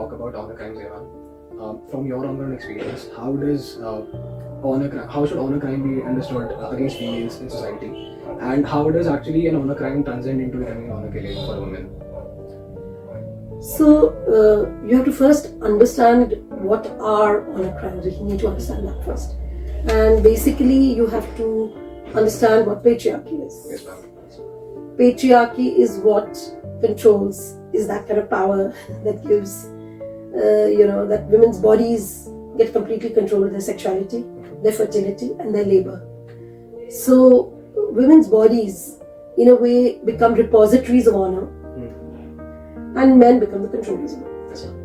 talk about honor crimes, from your own experience, how should honor crime be understood against females in society, and how does actually an honor crime transcend into becoming honor killing for women? So you have to first understand what are honor crimes. You need to understand that first, and basically you have to understand what patriarchy is. Yes, ma'am. Patriarchy is what controls, is that kind of power that gives, that women's bodies get completely control of their sexuality, their fertility, and their labor. So women's bodies, in a way, become repositories of honor, and men become the controllers of it. Yes, ma'am.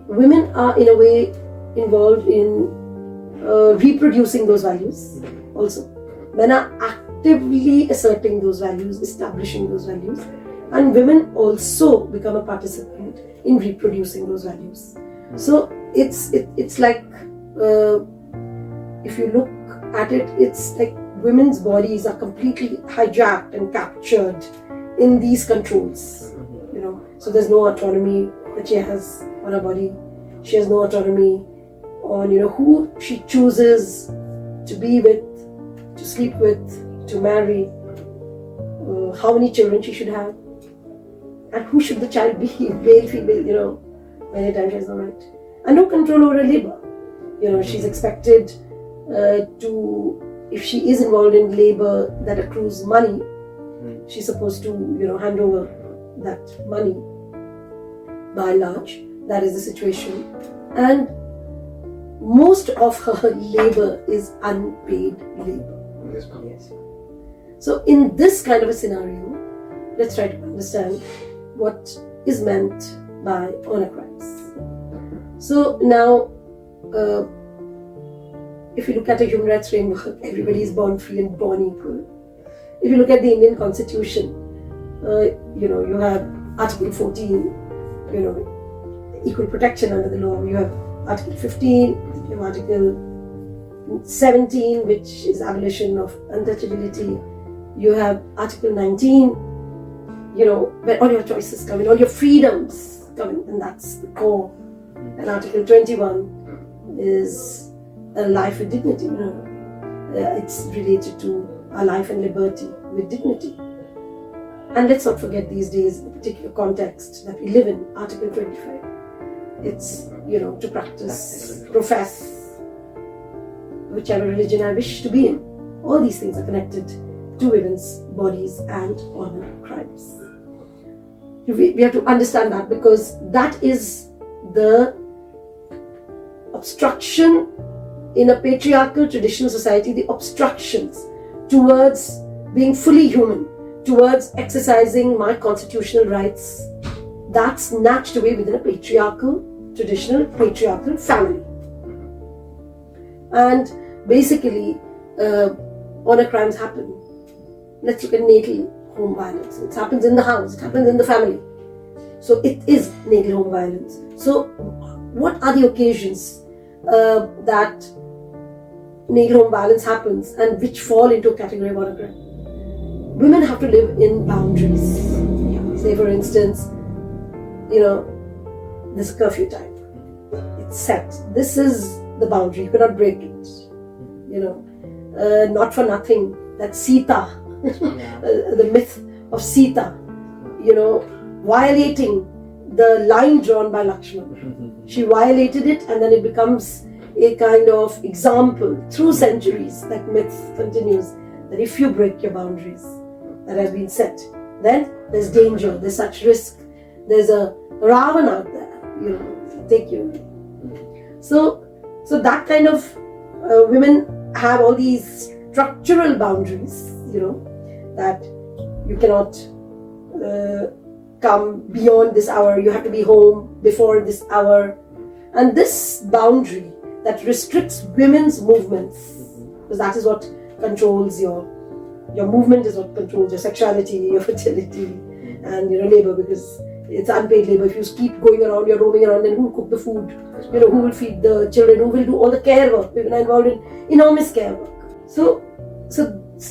Women are, in a way, involved in reproducing those values also. Men are actively asserting those values, establishing those values, and women also become a participant in reproducing those values. So it's like, if you look at it, it's like women's bodies are completely hijacked and captured in these controls. So there's no autonomy that she has on her body. She has no autonomy on who she chooses to be with, to sleep with, to marry, how many children she should have, and who should the child be, male, female, many times she has no right. And no control over her labor. She's expected to, if she is involved in labor that accrues money, she's supposed to, hand over that money by and large. That is the situation. And most of her labor is unpaid labor. Yes, ma'am. Yes. So in this kind of a scenario, let's try to understand what is meant by honor crimes. So now, if you look at a human rights framework, everybody is born free and born equal. If you look at the Indian Constitution, you have Article 14, equal protection under the law. You have Article 15, you have Article 17, which is abolition of untouchability. You have Article 19, where all your choices come in, all your freedoms come in, and that's the core. And Article 21 is a life with dignity. It's related to a life and liberty with dignity. And let's not forget these days, the particular context that we live in, Article 25. It's, to practice, profess, whichever religion I wish to be in. All these things are connected to women's bodies and honor crimes. We have to understand that, because that is the obstruction in a patriarchal traditional society, the obstructions towards being fully human, towards exercising my constitutional rights, that's snatched away within a traditional patriarchal family. And basically, honor crimes happen. Let's look at natal home violence. It happens in the house, it happens in the family. So it is natal home violence. So what are the occasions that natal home violence happens and which fall into a category of honor crime? Women have to live in boundaries. Say for instance, there's a curfew time. It's set. This is the boundary. You cannot break it. Not for nothing that Sita, the myth of Sita, violating the line drawn by Lakshmana. She violated it, and then it becomes a kind of example through centuries. That myth continues, that if you break your boundaries that has been set, then there's danger, there's such risk, there's a Ravan out there, to take you away. So that kind of women have all these structural boundaries, that you cannot come beyond this hour, you have to be home before this hour. And this boundary that restricts women's movements, because that is what controls your movement, is what controls your sexuality, your fertility, and labor, because it's unpaid labor. If you keep going around, you're roaming around, then who will cook the food? Who will feed the children? Who will do all the care work? Women are involved in enormous care work. So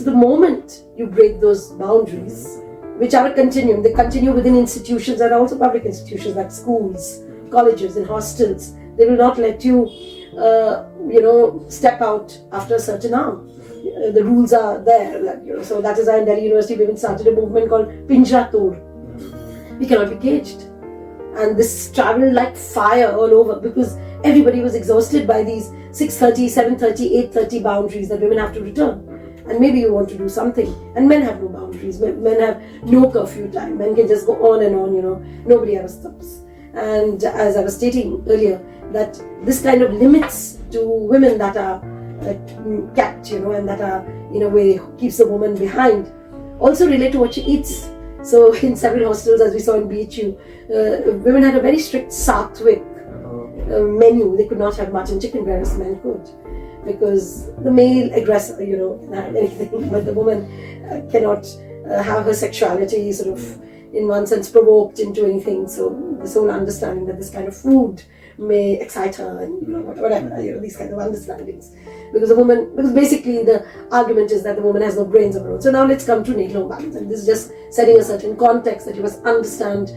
the moment you break those boundaries, which are a continuum. They continue within institutions that are also public institutions like schools, colleges, and hostels. They will not let you, step out after a certain hour. The rules are there. So that is why in Delhi University women started a movement called Pinjra Tod. We cannot be caged. And this traveled like fire all over because everybody was exhausted by these 6:30, 7:30, 8:30 boundaries that women have to return. And maybe you want to do something. And men have no boundaries. Men have no curfew time. Men can just go on and on, Nobody ever stops. And as I was stating earlier, that this kind of limits to women that are kept, and that are, in a way, keeps the woman behind, also relate to what she eats. So in several hostels, as we saw in BHU, women had a very strict Sattvic menu. They could not have mutton chicken, whereas men could. Because the male aggressor, can have anything, but the woman cannot have her sexuality sort of, in one sense, provoked into anything. So this whole understanding that this kind of food may excite her and whatever, these kind of understandings. Because basically the argument is that the woman has no brains of her own. So now let's come to natal home violence, and this is just setting a certain context that you must understand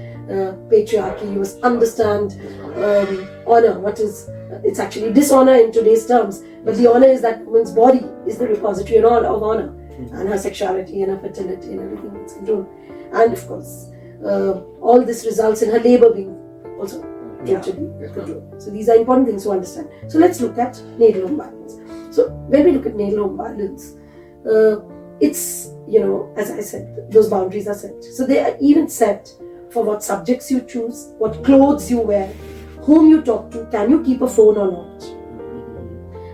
patriarchy, you must understand honor. It's actually dishonor in today's terms, but the honor is that woman's body is the repository of honor, and her sexuality and her fertility and everything it's controlled. And of course, all this results in her labor being also totally controlled. So these are important things to understand. So let's look at natal home violence. So when we look at natal home violence, it's, as I said, those boundaries are set. So they are even set for what subjects you choose, what clothes you wear, whom you talk to, can you keep a phone or not,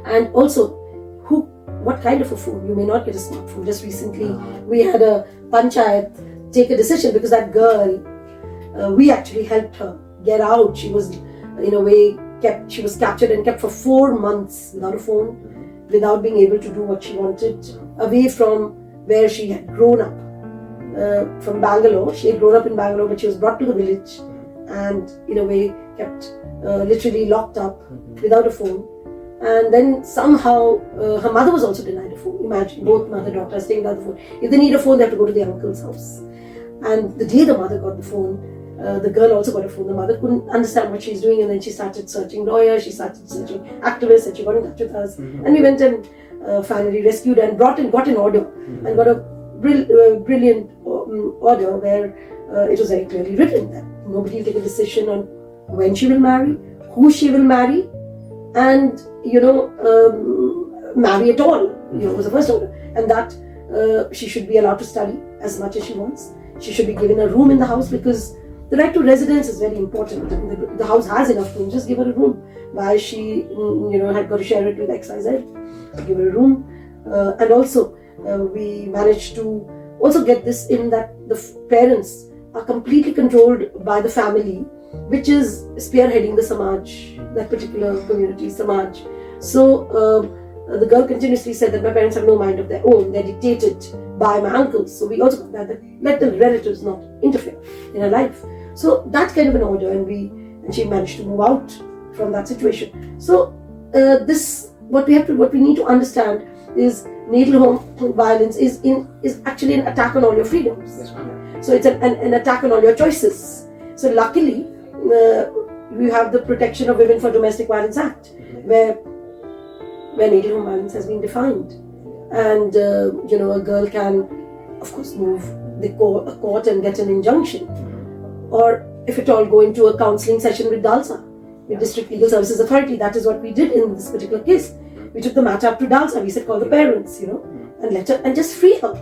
and also what kind of a phone. You may not get a smartphone. Just recently we had a panchayat take a decision because that girl, we actually helped her get out. She was, in a way, she was captured and kept for 4 months without a phone, without being able to do what she wanted, away from where she had grown up. From Bangalore. She had grown up in Bangalore, but she was brought to the village and, in a way, kept literally locked up without a phone. And then somehow her mother was also denied a phone. Imagine, both mother and daughter staying without the phone. If they need a phone, they have to go to the uncle's house. And the day the mother got the phone, the girl also got a phone. The mother couldn't understand what she's doing, and then she started searching lawyers, she started searching activists, and she got in touch with us. And we went and finally rescued her and got an order, and got a brilliant order where it was very clearly written that nobody will take a decision on when she will marry, who she will marry, and marry at all. Was the first order, and that she should be allowed to study as much as she wants. She should be given a room in the house, because the right to residence is very important. The house has enough room, just give her a room. Why she had got to share it with XYZ, give her a room. And also we managed to also get this in that the parents are completely controlled by the family, which is spearheading the Samaj, that particular community, Samaj. So the girl continuously said that my parents have no mind of their own, they're dictated by my uncles. So we also got that let the relatives not interfere in her life. So that kind of an order, and she managed to move out from that situation. So what we need to understand is natal home violence is actually an attack on all your freedoms. Yes, so it's an attack on all your choices. So luckily, we have the Protection of Women for Domestic Violence Act, where natal home violence has been defined, and a girl can, of course, move the court and get an injunction, or if at all, go into a counselling session with DALSA, with District Legal Services Authority. That is what we did in this particular case. We took the matter up to DALSA. We said, call the parents, and let her, and just free her.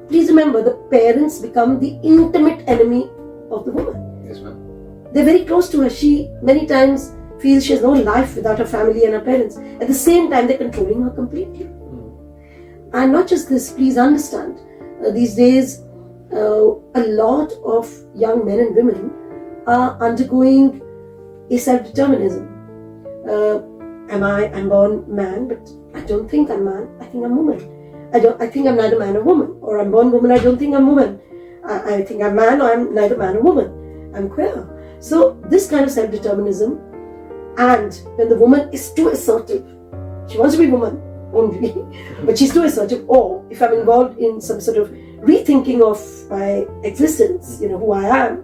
Please remember, the parents become the intimate enemy of the woman. Yes, ma'am. They're very close to her. She many times feels she has no life without her family and her parents. At the same time, they're controlling her completely. And not just this, please understand, these days, a lot of young men and women are undergoing a self-determinism. I'm born man, but I don't think I'm man, I think I'm woman. I think I'm neither man or woman. Or I'm born woman, I don't think I'm woman. I think I'm man, or I'm neither man or woman. I'm queer. So this kind of self-determinism, and when the woman is too assertive, she wants to be woman, only, but she's too assertive. Or if I'm involved in some sort of rethinking of my existence, who I am,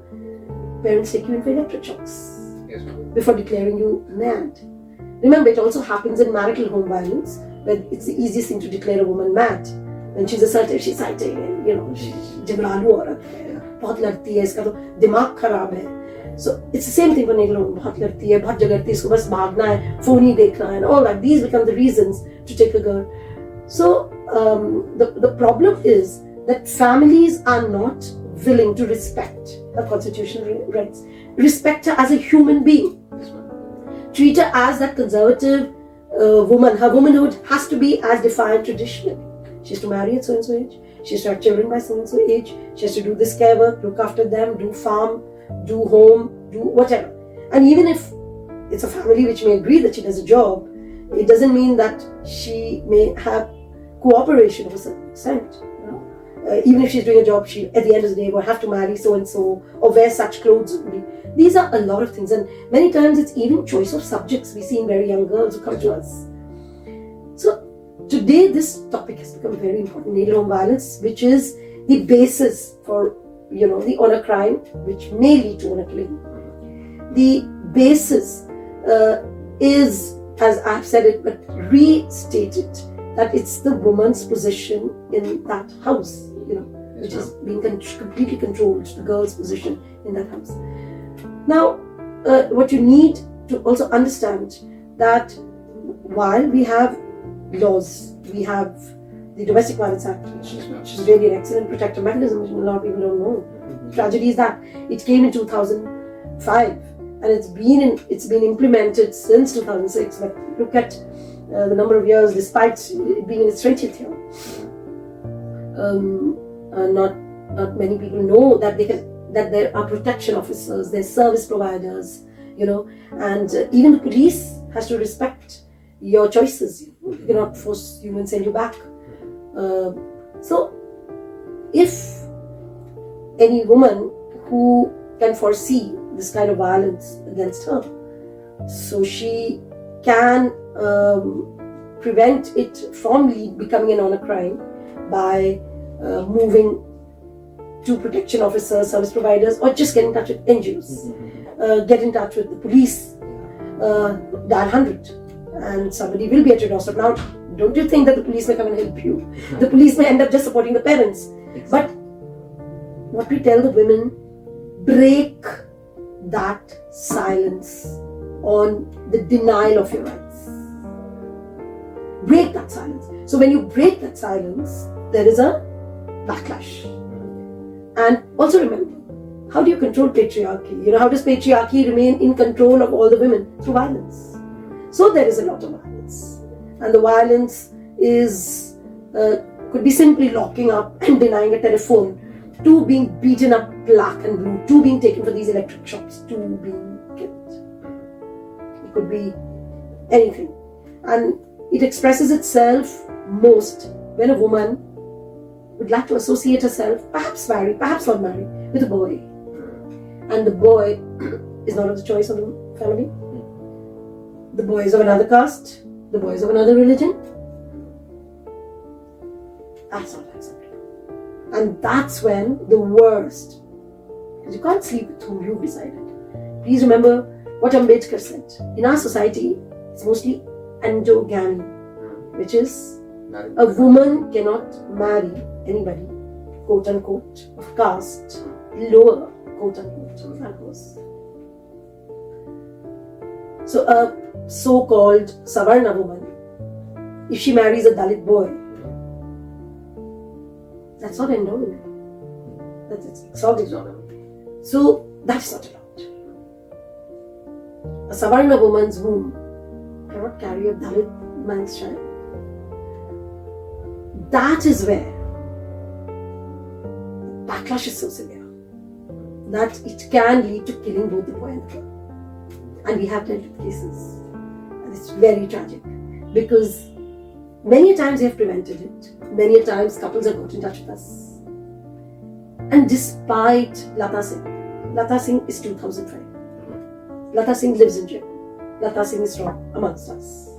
parents take you in for electric shocks Yes, ma'am. before declaring you mad. Remember, it also happens in marital home violence, where it's the easiest thing to declare a woman mad. When she's assertive, she's citing, जगड़ालू औरत है, बहुत लड़ती है, इसका तो दिमाग खराब है. So it's the same thing for Negro. बहुत लड़ती है, बहुत झगड़ती है, इसको बस भागना है, फोन ही देखना है, and all that. These become the reasons to take a girl. So the problem is that families are not willing to respect her constitutional rights, respect her as a human being, Yes, ma'am. treat her as that conservative woman. Her womanhood has to be as defined traditionally. She has to marry at so and so age. She has to have children by so and so age. She has to do this care work, look after them, do farm, do home, do whatever. And even if it's a family which may agree that she does a job, it doesn't mean that she may have cooperation of a certain extent. Even if she's doing a job, she at the end of the day will have to marry so and so or wear such clothes only. These are a lot of things, and many times it's even choice of subjects we see in very young girls who come to us. So today this topic has become very important, natal home violence, which is the basis for the honor crime, which may lead to honor killing. The basis is, as I've said it, but restated, that it's the woman's position in that house, which is being completely controlled, the girl's position in that house. Now, what you need to also understand that while we have laws, we have the Domestic Violence Act, which is really an excellent protective mechanism, which a lot of people don't know. Tragedy is that it came in 2005 and it's been implemented since 2006. But look at the number of years, despite it being in its 20th year. Not many people know that there are protection officers, there's service providers, and even the police has to respect your choices. You cannot force you and send you back. So, if any woman who can foresee this kind of violence against her, so she can prevent it from becoming an honor crime by moving to protection officers, service providers, or just get in touch with NGOs, get in touch with the police, dial 100, and somebody will be at your doorstep. Now, don't you think that the police may come and help you? The police may end up just supporting the parents. But what we tell the women, break that silence on the denial of your rights. Break that silence. So when you break that silence, there is a backlash. And also remember, how do you control patriarchy? How does patriarchy remain in control of all the women? Through violence. So there is a lot of violence. And the violence is could be simply locking up and denying a telephone, to being beaten up black and blue, to being taken for these electric shocks, to being killed. It could be anything. And it expresses itself most when a woman would like to associate herself, perhaps marry, perhaps not marry, with a boy. And the boy is not of the choice of the family. The boy is of another caste. The boy is of another religion. That's not acceptable. And that's when the worst, because you can't sleep with whom you've decided. Please remember what Ambedkar said. In our society, it's mostly endogamy, which is a woman cannot marry anybody, quote unquote, of caste, lower, quote unquote, that was. So a so-called Savarna woman, if she marries a Dalit boy, that's not endogamy. That's exogamy. So that's not allowed. A Savarna woman's womb cannot carry a Dalit man's child. That is where backlash is so severe that it can lead to killing both the boy and the girl. And we have plenty of cases. And it's very tragic because many times we have prevented it. Many times couples have got in touch with us. And despite Lata Singh is 2005. Lata Singh lives in jail. Lata Singh is from amongst us.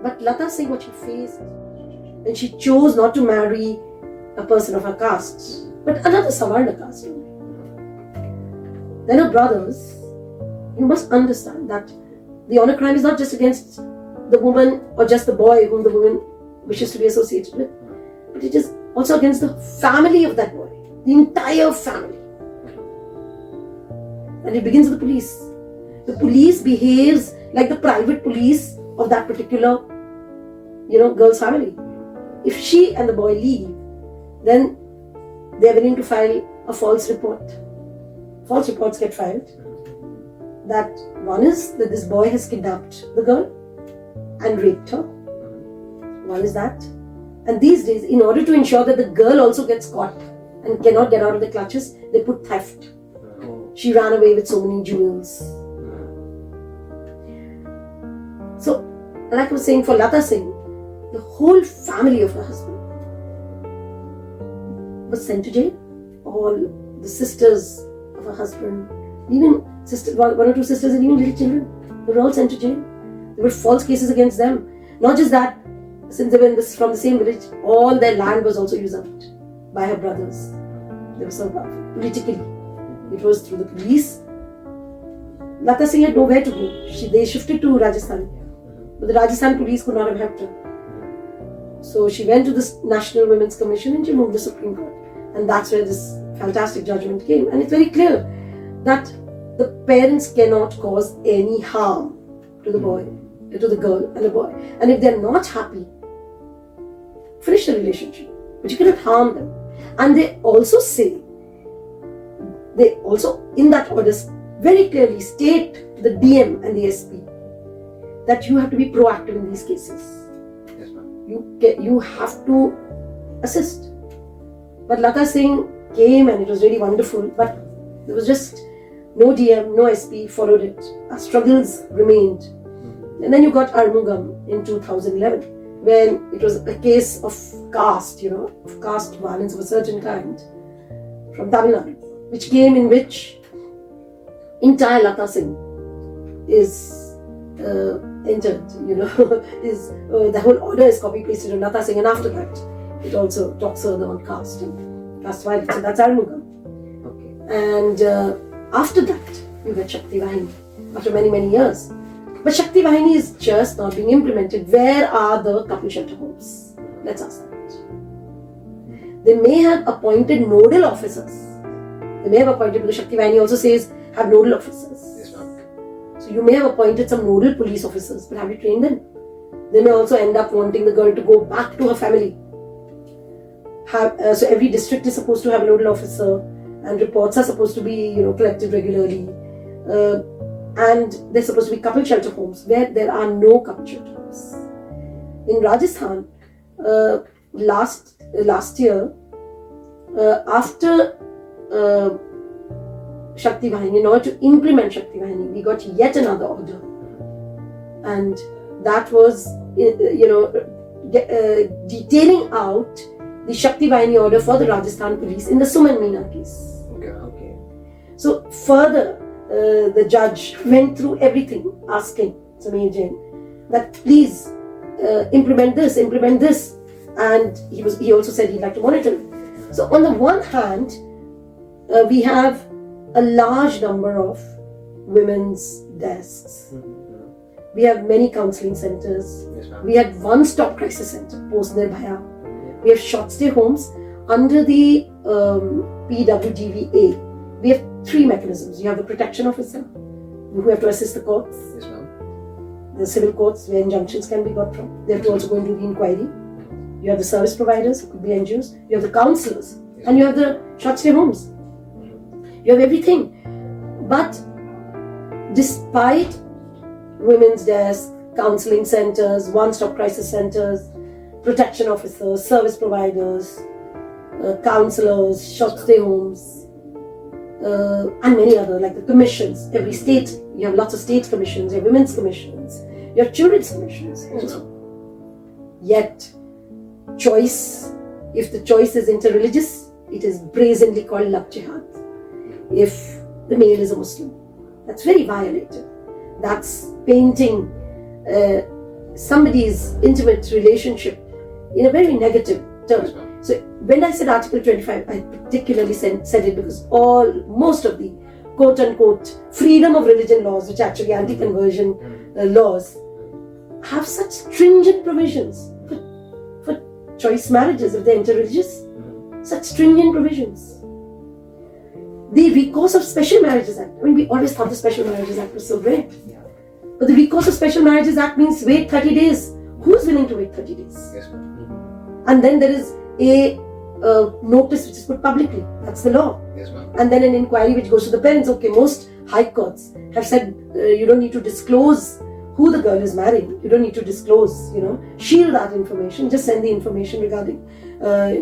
But Lata Singh, what she faced, and she chose not to marry a person of her caste, but another Savarna caste. Then her brothers, you must understand that the honor crime is not just against the woman or just the boy whom the woman wishes to be associated with, but it is also against the family of that boy, the entire family. And it begins with the police. The police behaves like the private police of that particular, girl's family. If she and the boy leave, then they are willing to file a false report. False reports get filed. That one is that this boy has kidnapped the girl and raped her. One is that. And these days, in order to ensure that the girl also gets caught and cannot get out of the clutches, they put theft. She ran away with so many jewels. So, like I was saying, for Lata Singh, the whole family of her husband was sent to jail. All the sisters of her husband, even one or two sisters and even little children, they were all sent to jail. There were false cases against them. Not just that, since they were from the same village, all their land was also usurped by her brothers. They were so powerful. Politically, it was through the police. Lata Singh had nowhere to go. They shifted to Rajasthan, but the Rajasthan police could not have helped her. So she went to the National Women's Commission and she moved to the Supreme Court. And that's where this fantastic judgment came. And it's very clear that the parents cannot cause any harm to the boy, to the girl and the boy. And if they're not happy, finish the relationship. But you cannot harm them. And they also say, in that order very clearly state to the DM and the SP that you have to be proactive in these cases. Yes, ma'am. You have to assist. But Lata Singh came and it was really wonderful, but there was just no DM, no SP followed it. Our struggles remained. And then you got Armugam in 2011, when it was a case of caste, of caste violence of a certain kind from Tamil Nadu, which came in which entire Lata Singh is entered, is the whole order is copy pasted on Lata Singh, and after that it also talks further on caste violence. So that's Armugam. Okay. And after that you get Shakti Vahini after many, many years. But Shakti Vahini is just not being implemented. Where are the couple shelter homes? Let's ask that. They may have appointed nodal officers. Because Shakti Vahini also says have nodal officers. Yes, ma'am. So you may have appointed some nodal police officers, but have you trained them? They may also end up wanting the girl to go back to her family. So every district is supposed to have a nodal officer, and reports are supposed to be collected regularly. And there's supposed to be couple shelter homes where there are no couple shelter homes. In Rajasthan, last year, after Shakti Vahini, in order to implement Shakti Vahini, we got yet another order, and that was detailing out the Shakti Vahini order for the Rajasthan police in the Suman Meena case. Okay. So further, the judge went through everything, asking Samir Jain that please implement this, and he also said he'd like to monitor it. So on the one hand, we have a large number of women's desks. We have many counselling centres. Yes, ma'am. We have one-stop crisis centre, post Nirbhaya. We have short stay homes under the PWDVA. We have three mechanisms. You have the protection officer, who have to assist the courts. Yes, ma'am. The civil courts, where injunctions can be got from. They have to also go and do the inquiry. You have the service providers, who could be NGOs. You have the counsellors, and you have the short stay homes. You have everything. But despite women's desks, counselling centres, one-stop crisis centres, protection officers, service providers, counsellors, short stay homes, and many other, like the commissions. Every state, you have lots of state commissions, you have women's commissions, you have children's commissions also. Yet, choice, if the choice is interreligious, it is brazenly called love jihad. If the male is a Muslim, that's very violated. That's painting somebody's intimate relationship in a very negative term. Yes, ma'am. So when I said Article 25, I particularly said it because most of the quote-unquote freedom of religion laws, which are actually anti-conversion laws, have such stringent provisions for choice marriages if they're interreligious. Such stringent provisions. The recourse of Special Marriages Act. I mean, we always thought the Special Marriages Act was so great. Yeah. But the recourse of Special Marriages Act means wait 30 days. Who's willing to wait 30 days? Yes, ma'am. And then there is a notice which is put publicly. That's the law. Yes, ma'am. And then an inquiry which goes to the parents. Okay, most high courts have said you don't need to disclose who the girl is marrying. You don't need to disclose, shield that information. Just send the information regarding, the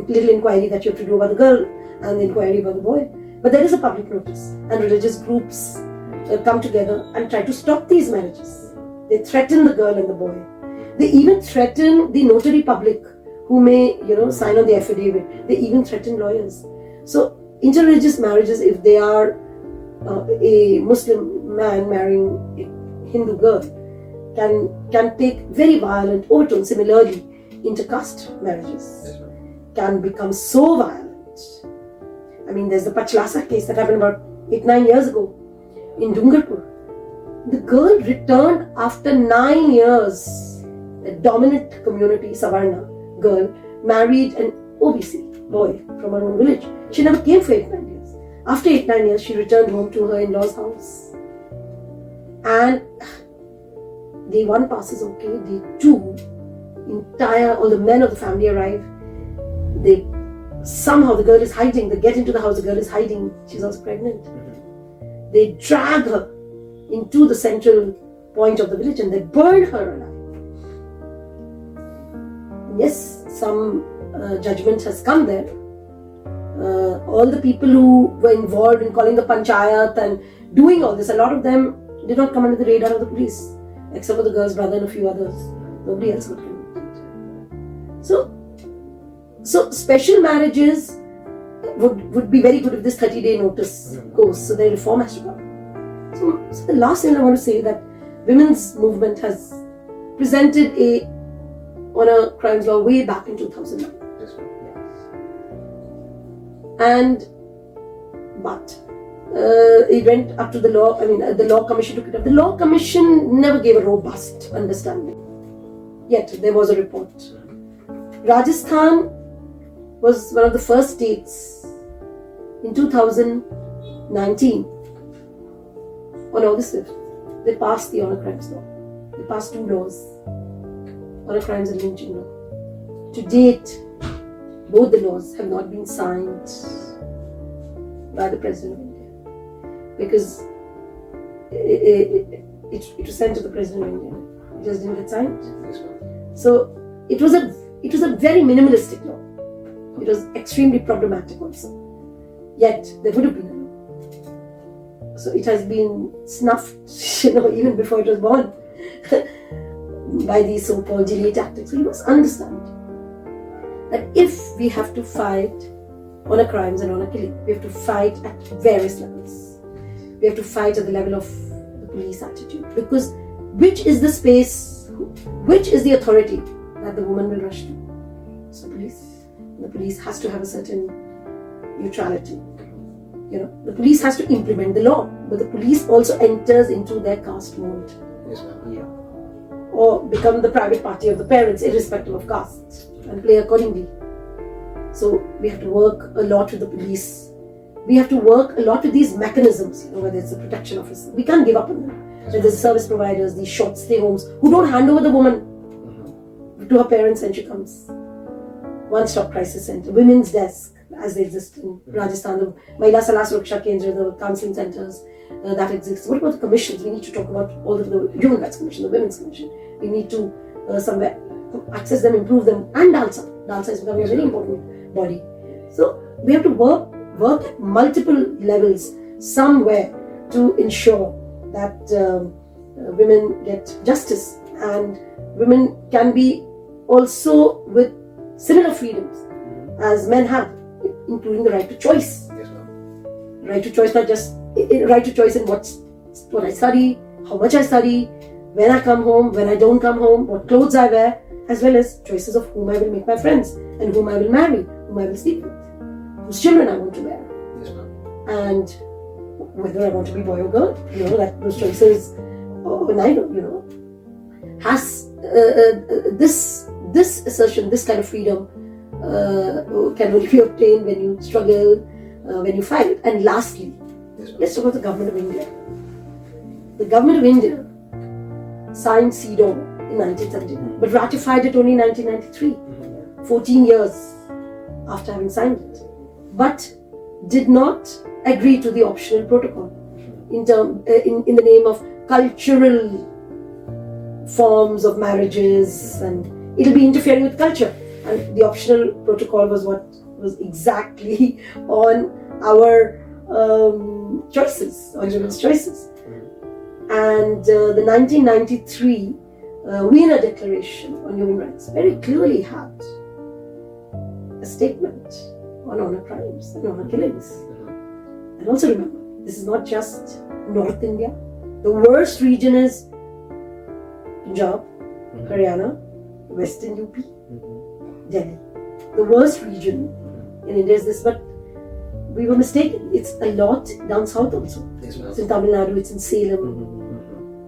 little inquiry that you have to do about the girl and the inquiry about the boy. But there is a public notice, and religious groups come together and try to stop these marriages. They threaten the girl and the boy. They even threaten the notary public who may, sign on the affidavit. They even threaten lawyers. So interreligious marriages, if they are a Muslim man marrying a Hindu girl, can take very violent overtones. Similarly, intercaste marriages can become so violent. I mean, there's the Pachlasa case that happened about 8-9 years ago in Dungarpur. The girl returned after 9 years. A dominant community, Savarna girl, married an OBC boy from her own village. She never came for 8-9 years. After 8-9 years, she returned home to her in-laws' house. And day one passes okay, day two, all the men of the family arrive. Somehow the girl is hiding. They get into the house, the girl is hiding. She's also pregnant. They drag her into the central point of the village and they burn her alive. Yes, some judgment has come there. All the people who were involved in calling the panchayat and doing all this, a lot of them did not come under the radar of the police, except for the girl's brother and a few others. Nobody else got convicted. So special marriages would be very good if this 30-day notice goes. So the reform has to come. So the last thing I want to say that women's movement has presented a honor crimes law way back in 2009. But it went up to the law. I mean, the law commission took it up. The law commission never gave a robust understanding. Yet there was a report. Rajasthan was one of the first states in 2019. On August 5th, they passed the honor crimes law. They passed 2 laws, honor crimes and lynching law. To date, both the laws have not been signed by the President of India because it was sent to the President of India. It just didn't get signed. So it was a very minimalistic law. It was extremely problematic also. Yet there would have been a law. So it has been snuffed, even before it was born, by these so-called delay tactics. So you must understand that if we have to fight honor crimes and honor killing, we have to fight at various levels. We have to fight at the level of the police attitude, because which is the space, which is the authority that the woman will rush to? So police. The police has to have a certain neutrality. The police has to implement the law, but the police also enters into their caste mode. Yes, ma'am. Yeah. Or become the private party of the parents, irrespective of caste, and play accordingly. So we have to work a lot with the police. We have to work a lot with these mechanisms, whether it's the protection officer. We can't give up on them. Whether it's service providers, these short stay homes, who don't hand over the woman to her parents when she comes. One-stop crisis center, women's desk, as they exist in Rajasthan, the Mahila Salah Suraksha Kendra, the counseling centers that exist. What about the commissions? We need to talk about all the Human Rights Commission, the Women's Commission. We need to somewhere access them, improve them, and DALSA. DALSA is becoming a very important body. So we have to work at multiple levels somewhere to ensure that women get justice and women can be also with similar freedoms as men have, including the right to choice. Yes, ma'am. Right to choice, not just right to choice in what I study, how much I study, when I come home, when I don't come home, what clothes I wear, as well as choices of whom I will make my friends and whom I will marry, whom I will sleep with, whose children I want to bear, Yes, ma'am. and whether I want to be boy or girl. That those choices, and I know, has this assertion, this kind of freedom can only be obtained when you struggle, when you fight. And lastly, Yes, ma'am. let's talk about the government of India. The government of India signed CEDAW in 1979, but ratified it only in 1993, 14 years after having signed it, but did not agree to the optional protocol in the name of cultural forms of marriages, and it'll be interfering with culture. And the optional protocol was what was exactly on our choices, on women's choices. And the 1993 Vienna Declaration on Human Rights very clearly had a statement on honor crimes and honor killings. And also remember, this is not just North India. The worst region is Punjab, Haryana, Western UP, Delhi. The worst region in India is this, but we were mistaken. It's a lot down south also. Yes, ma'am. It's in Tamil Nadu, it's in Salem.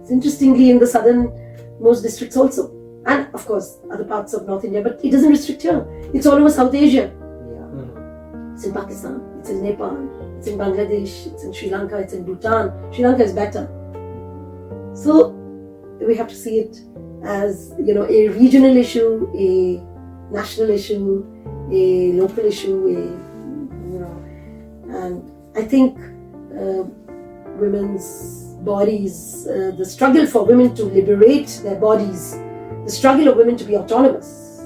It's interestingly in the southernmost districts also. And of course, other parts of North India, but it doesn't restrict here. It's all over South Asia. It's in Pakistan, it's in Nepal, it's in Bangladesh, it's in Sri Lanka, it's in Bhutan. Sri Lanka is better. So we have to see it as, a regional issue, a national issue, a local issue, and I think women's bodies, the struggle for women to liberate their bodies, the struggle of women to be autonomous.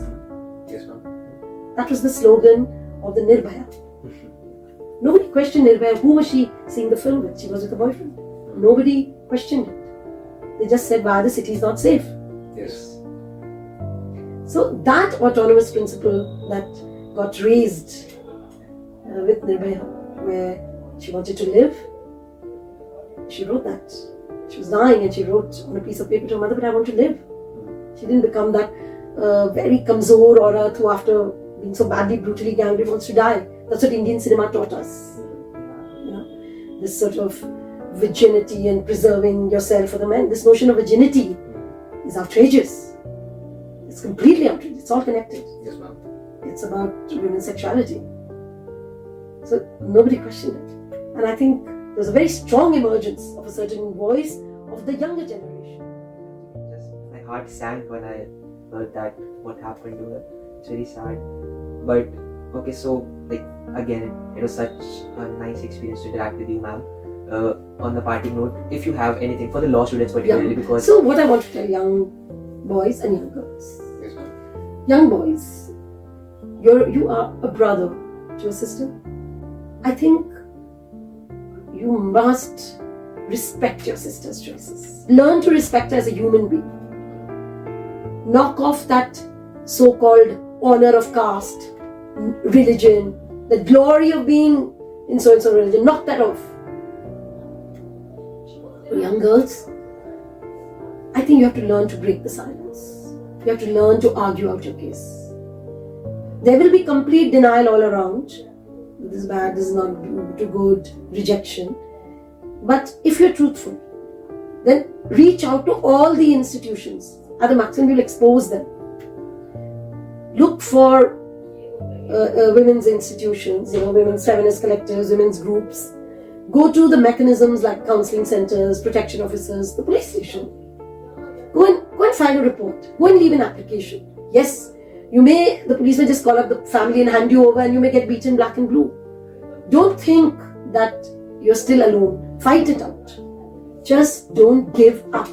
Yes, ma'am. That was the slogan of the Nirbhaya. Nobody questioned Nirbhaya. Who was she seeing the film with? She was with a boyfriend. Nobody questioned it. They just said, why the city is not safe. Yes. So that autonomous principle that got raised with Nirbhaya, where she wanted to live, she wrote that. She was dying and she wrote on a piece of paper to her mother, but I want to live. She didn't become that very kamzor aurat who after being so badly, brutally ganged wants to die. That's what Indian cinema taught us. This sort of virginity and preserving yourself for the men. This notion of virginity is outrageous. It's completely outrageous. It's all connected. Yes, ma'am. It's about women's sexuality. So nobody questioned it. And I think there was a very strong emergence of a certain voice of the younger generation. Just my heart sank when I heard that what happened to her. It's very sad. But okay, so again, it was such a nice experience to interact with you, ma'am. On the parting note, if you have anything for the law students particularly, because so what I want to tell young boys and young girls. Yes, ma'am. Young boys, you are a brother to a sister. I think you must respect your sister's choices. Learn to respect her as a human being. Knock off that so-called honor of caste, religion, the glory of being in so-and-so religion. Knock that off. For young girls, I think you have to learn to break the silence. You have to learn to argue out your case. There will be complete denial all around. This is bad, this is not too good, rejection. But if you're truthful, then reach out to all the institutions. At the maximum, you'll expose them. Look for women's institutions, women's feminist collectives, women's groups. Go to the mechanisms like counseling centers, protection officers, the police station. Go and file a report. Go and leave an application. Yes, the police may just call up the family and hand you over and you may get beaten black and blue. Don't think that you're still alone. Fight it out. Just don't give up.